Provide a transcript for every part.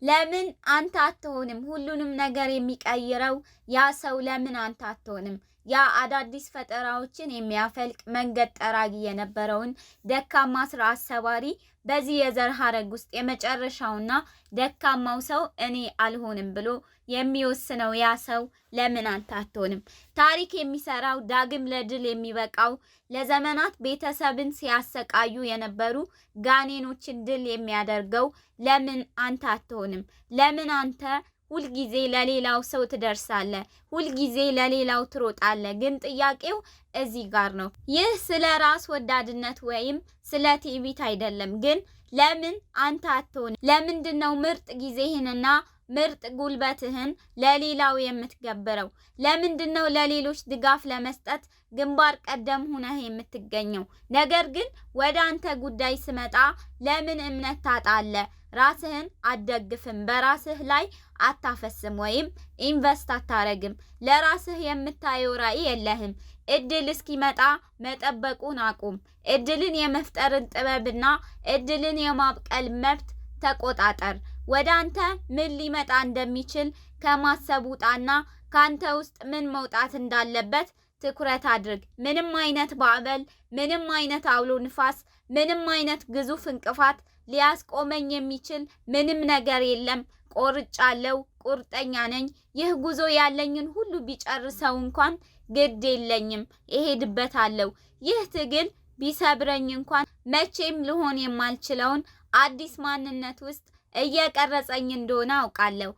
ለምን አንተ አትሆንም? ሁሉንም ነገር የሚቀይረው ያ ሰው ለምን አንተ አትሆንም? ያ አዳዲስ ፈጠራዎችን የሚያፈልቅ መንገድ ጠራጊ የነበረውን ደካማ ስርዓት ሰባሪ በዚህ የዘር ሐረግ ውስጥ የመጨረሻውና ደካማው ሰው እኔ አልሆንም ብሎ የሚወስነው ያ ሰው ለምን አንተ አትሆንም? ታሪክ የሚሰራው ዳግም ለድል የሚበቃው ለዘመናት ቤተሰብን ሲያሰቃዩ የነበሩ ጋኔኖችን ድል የሚያደርገው ለምን አንተ አትሆንም? ለምን አንተ ሁልጊዜ ለሌላው ሰው ትደርሳለህ? ሁልጊዜ ለሌላው ትሮጣለህ? ግን ጥያቄው እዚህ ጋር ነው። ይህ ስለ ራስ ወዳድነት ወይም ስለ ትዕቢት አይደለም። ግን ለምን አንተ አትሆንም? ለምንድነው ምርጥ ጊዜህንና ምርጥ ጉልበትህን ለሌላው የምትገብረው? ለምንድነው ለሌሎች ድጋፍ ለመስጠት ግንባር ቀደም ሆነህ የምትገኘው? ነገር ግን ወደ አንተ ጉዳይ ስመጣ ለምን እምነት ታጣለህ? ራስህን አትደግፍም? በራስህ ላይ አታፈስም ወይም ኢንቨስት አታረግም? ለራስህ የምታየው ራዕይ የለህም? እድል እስኪመጣ መጠበቁን አቁም። እድልን የመፍጠርን ጥበብና እድልን የማብቀል መብት ተቆጣጠር። ወደ አንተ ምን ሊመጣ እንደሚችል ከማሰብ ውጣና ካንተ ውስጥ ምን መውጣት እንዳለበት ትኩረት አድርግ። ምንም አይነት ማዕበል፣ ምንም አይነት አውሎ ንፋስ፣ ምንም አይነት ግዙፍ እንቅፋት ሊያስቆመኝ የሚችል ምንም ነገር የለም። ቆርጫለሁ፣ ቁርጠኛ ነኝ። ይህ ጉዞ ያለኝን ሁሉ ቢጨርሰው እንኳን ግድ የለኝም፣ እሄድበታለሁ። ይህ ትግል ቢሰብረኝ እንኳን መቼም ልሆን የማልችለውን አዲስ ማንነት ውስጥ እየቀረጸኝ እንደሆነ አውቃለሁ።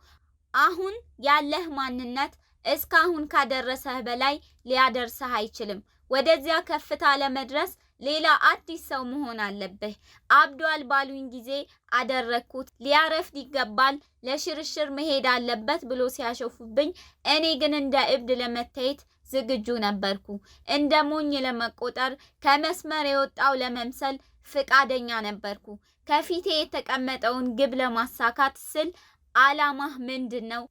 አሁን ያለህ ማንነት እስካሁን ካደረሰህ በላይ ሊያደርሰህ አይችልም። ወደዚያ ከፍታ ለመድረስ ሌላ አዲስ ሰው መሆን አለብህ። አብዷል ባሉኝ ጊዜ አደረኩት፣ ሊያረፍድ ይገባል፣ ለሽርሽር መሄድ አለበት ብሎ ሲያሾፉብኝ፣ እኔ ግን እንደ እብድ ለመታየት ዝግጁ ነበርኩ። እንደ ሞኝ ለመቆጠር፣ ከመስመር የወጣው ለመምሰል ፍቃደኛ ነበርኩ። ከፊቴ የተቀመጠውን ግብ ለማሳካት ስል አላማህ ምንድነው?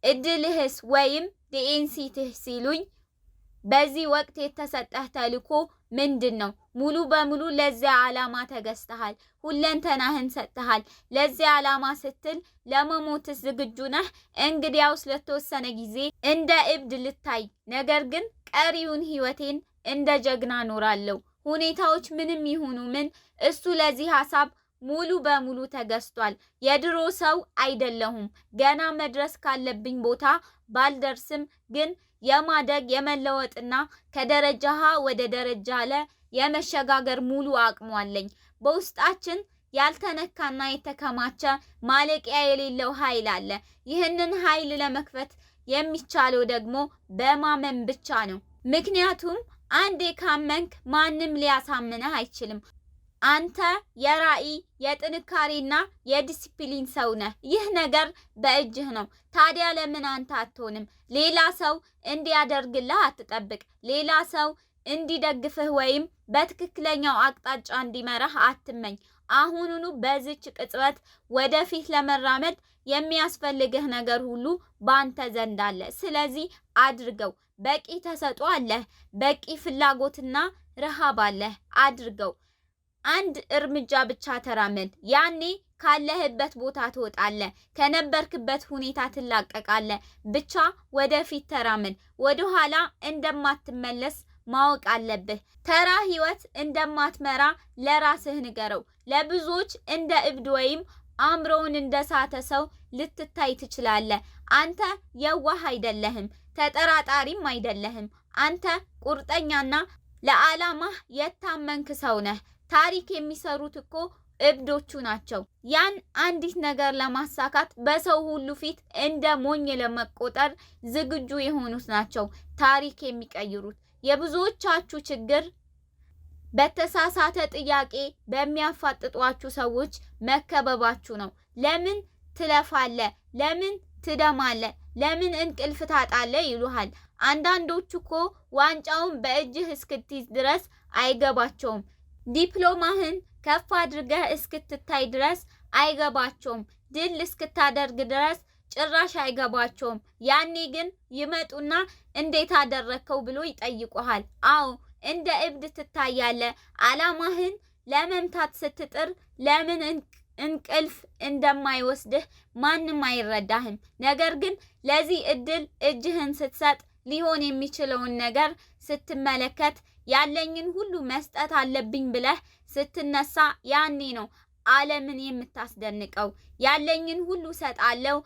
እድልህስ ወይም ዲኤንሲትህ ሲሉኝ በዚህ ወቅት የተሰጠህ ተልዕኮ ምንድነው? ሙሉ በሙሉ ለዚያ ዓላማ ተገዝተሃል። ሁለንተናህን ሰጥተሃል። ለዚያ ዓላማ ስትል ለመሞትስ ዝግጁ ነህ? እንግዲያውስ ለተወሰነ ጊዜ እንደ እብድ ልታይ፣ ነገር ግን ቀሪውን ህይወቴን እንደ ጀግና ኖራለሁ። ሁኔታዎች ምንም ይሁኑ ምን እሱ ለዚህ ሐሳብ ሙሉ በሙሉ ተገዝቷል። የድሮ ሰው አይደለሁም። ገና መድረስ ካለብኝ ቦታ ባልደርስም ግን የማደግ የመለወጥና ከደረጃ ሀ ወደ ደረጃ ለ የመሸጋገር ሙሉ አቅሙ አለኝ። በውስጣችን ያልተነካና የተከማቸ ማለቂያ የሌለው ኃይል አለ። ይህንን ኃይል ለመክፈት የሚቻለው ደግሞ በማመን ብቻ ነው። ምክንያቱም አንዴ ካመንክ ማንም ሊያሳምነህ አይችልም። አንተ የራዕይ የጥንካሬና የዲሲፕሊን ሰው ነህ። ይህ ነገር በእጅህ ነው። ታዲያ ለምን አንተ አትሆንም? ሌላ ሰው እንዲያደርግልህ አትጠብቅ። ሌላ ሰው እንዲደግፍህ ወይም በትክክለኛው አቅጣጫ እንዲመራህ አትመኝ። አሁኑኑ በዚች ቅጽበት ወደፊት ለመራመድ የሚያስፈልግህ ነገር ሁሉ ባንተ ዘንድ አለ። ስለዚህ አድርገው። በቂ ተሰጥኦ አለህ። በቂ ፍላጎትና ረሃብ አለህ። አድርገው። አንድ እርምጃ ብቻ ተራመድ። ያኔ ካለህበት ቦታ ትወጣለህ። ከነበርክበት ሁኔታ ትላቀቃለህ። ብቻ ወደፊት ተራመድ። ወደ ኋላ እንደማትመለስ ማወቅ አለብህ። ተራ ህይወት እንደማትመራ ለራስህ ንገረው። ለብዙዎች እንደ እብድ ወይም አእምሮውን እንደሳተ ሰው ልትታይ ትችላለህ። አንተ የዋህ አይደለህም፣ ተጠራጣሪም አይደለህም። አንተ ቁርጠኛና ለዓላማህ የታመንክ ሰው ነህ። ታሪክ የሚሰሩት እኮ እብዶቹ ናቸው። ያን አንዲት ነገር ለማሳካት በሰው ሁሉ ፊት እንደ ሞኝ ለመቆጠር ዝግጁ የሆኑት ናቸው ታሪክ የሚቀይሩት። የብዙዎቻችሁ ችግር በተሳሳተ ጥያቄ በሚያፋጥጧችሁ ሰዎች መከበባችሁ ነው። ለምን ትለፋለህ? ለምን ትደማለህ? ለምን እንቅልፍ ታጣለህ? ይሉሃል። አንዳንዶቹ እኮ ዋንጫውን በእጅህ እስክትይዝ ድረስ አይገባቸውም። ዲፕሎማህን ከፍ አድርገህ እስክትታይ ድረስ አይገባቸውም። ድል እስክታደርግ ድረስ ጭራሽ አይገባቸውም። ያኔ ግን ይመጡና እንዴት አደረከው ብሎ ይጠይቁሃል። አዎ እንደ እብድ ትታያለህ። ዓላማህን ለመምታት ስትጥር ለምን እንቅልፍ እንደማይወስድህ ማንም አይረዳህም። ነገር ግን ለዚህ እድል እጅህን ስትሰጥ ሊሆን የሚችለውን ነገር ስትመለከት ያለኝን ሁሉ መስጠት አለብኝ ብለህ ስትነሳ ያኔ ነው ዓለምን የምታስደንቀው። ያለኝን ሁሉ ሰጣለሁ፣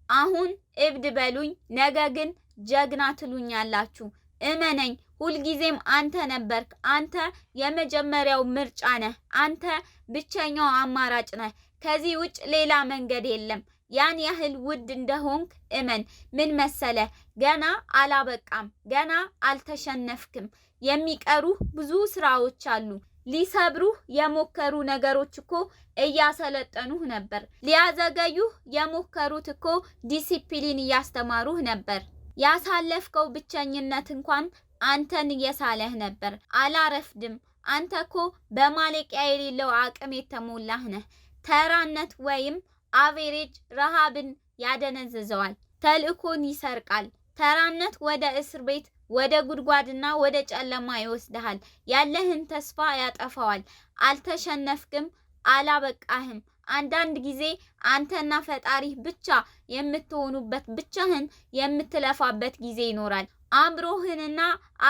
አሁን እብድ በሉኝ፣ ነገ ግን ጀግና ትሉኛላችሁ። እመነኝ፣ ሁልጊዜም አንተ ነበርክ። አንተ የመጀመሪያው ምርጫ ነህ። አንተ ብቸኛው አማራጭ ነህ። ከዚህ ውጭ ሌላ መንገድ የለም። ያን ያህል ውድ እንደሆንክ እመን። ምን መሰለ፣ ገና አላበቃም፣ ገና አልተሸነፍክም። የሚቀሩህ ብዙ ስራዎች አሉ። ሊሰብሩህ የሞከሩ ነገሮች እኮ እያሰለጠኑህ ነበር። ሊያዘገዩህ የሞከሩት እኮ ዲሲፕሊን እያስተማሩህ ነበር። ያሳለፍከው ብቸኝነት እንኳን አንተን እየሳለህ ነበር። አላረፍድም። አንተ እኮ በማለቂያ የሌለው አቅም የተሞላህ ነህ። ተራነት ወይም አቬሬጅ ረሃብን ያደነዝዘዋል፣ ተልእኮን ይሰርቃል። ተራነት ወደ እስር ቤት፣ ወደ ጉድጓድና ወደ ጨለማ ይወስድሃል። ያለህን ተስፋ ያጠፋዋል። አልተሸነፍክም፣ አላበቃህም። አንዳንድ ጊዜ አንተና ፈጣሪህ ብቻ የምትሆኑበት፣ ብቻህን የምትለፋበት ጊዜ ይኖራል። አእምሮህንና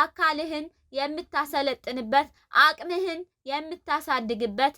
አካልህን የምታሰለጥንበት፣ አቅምህን የምታሳድግበት፣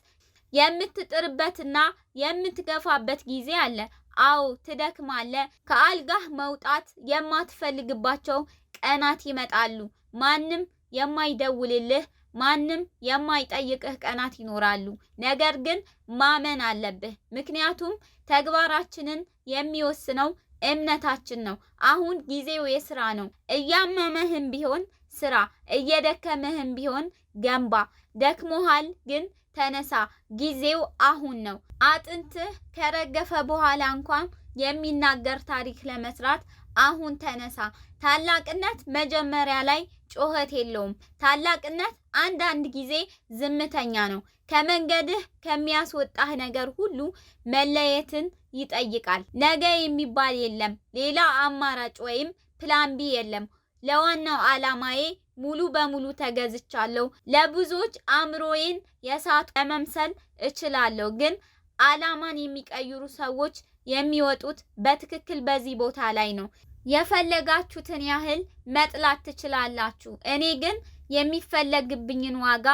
የምትጥርበትና የምትገፋበት ጊዜ አለ። አዎ ትደክማለህ። ከአልጋህ መውጣት የማትፈልግባቸው ቀናት ይመጣሉ። ማንም የማይደውልልህ፣ ማንም የማይጠይቅህ ቀናት ይኖራሉ። ነገር ግን ማመን አለብህ። ምክንያቱም ተግባራችንን የሚወስነው እምነታችን ነው። አሁን ጊዜው የስራ ነው። እያመመህም ቢሆን ስራ፣ እየደከመህም ቢሆን ገንባ። ደክሞሃል ግን ተነሳ። ጊዜው አሁን ነው። አጥንትህ ከረገፈ በኋላ እንኳን የሚናገር ታሪክ ለመስራት አሁን ተነሳ። ታላቅነት መጀመሪያ ላይ ጩኸት የለውም። ታላቅነት አንዳንድ ጊዜ ዝምተኛ ነው። ከመንገድህ ከሚያስወጣህ ነገር ሁሉ መለየትን ይጠይቃል። ነገ የሚባል የለም። ሌላ አማራጭ ወይም ፕላን ቢ የለም። ለዋናው ዓላማዬ ሙሉ በሙሉ ተገዝቻለሁ። ለብዙዎች አእምሮዬን የሳቱ ለመምሰል እችላለሁ፣ ግን ዓላማን የሚቀይሩ ሰዎች የሚወጡት በትክክል በዚህ ቦታ ላይ ነው። የፈለጋችሁትን ያህል መጥላት ትችላላችሁ። እኔ ግን የሚፈለግብኝን ዋጋ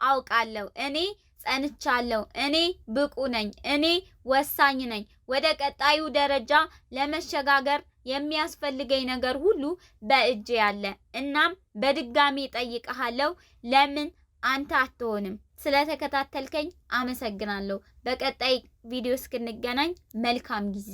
አውቃለሁ። እኔ ጸንቻለሁ። እኔ ብቁ ነኝ። እኔ ወሳኝ ነኝ። ወደ ቀጣዩ ደረጃ ለመሸጋገር የሚያስፈልገኝ ነገር ሁሉ በእጄ ያለ። እናም በድጋሚ ጠይቀሃለሁ፣ ለምን አንተ አትሆንም? ስለተከታተልከኝ አመሰግናለሁ። በቀጣይ ቪዲዮ እስክንገናኝ መልካም ጊዜ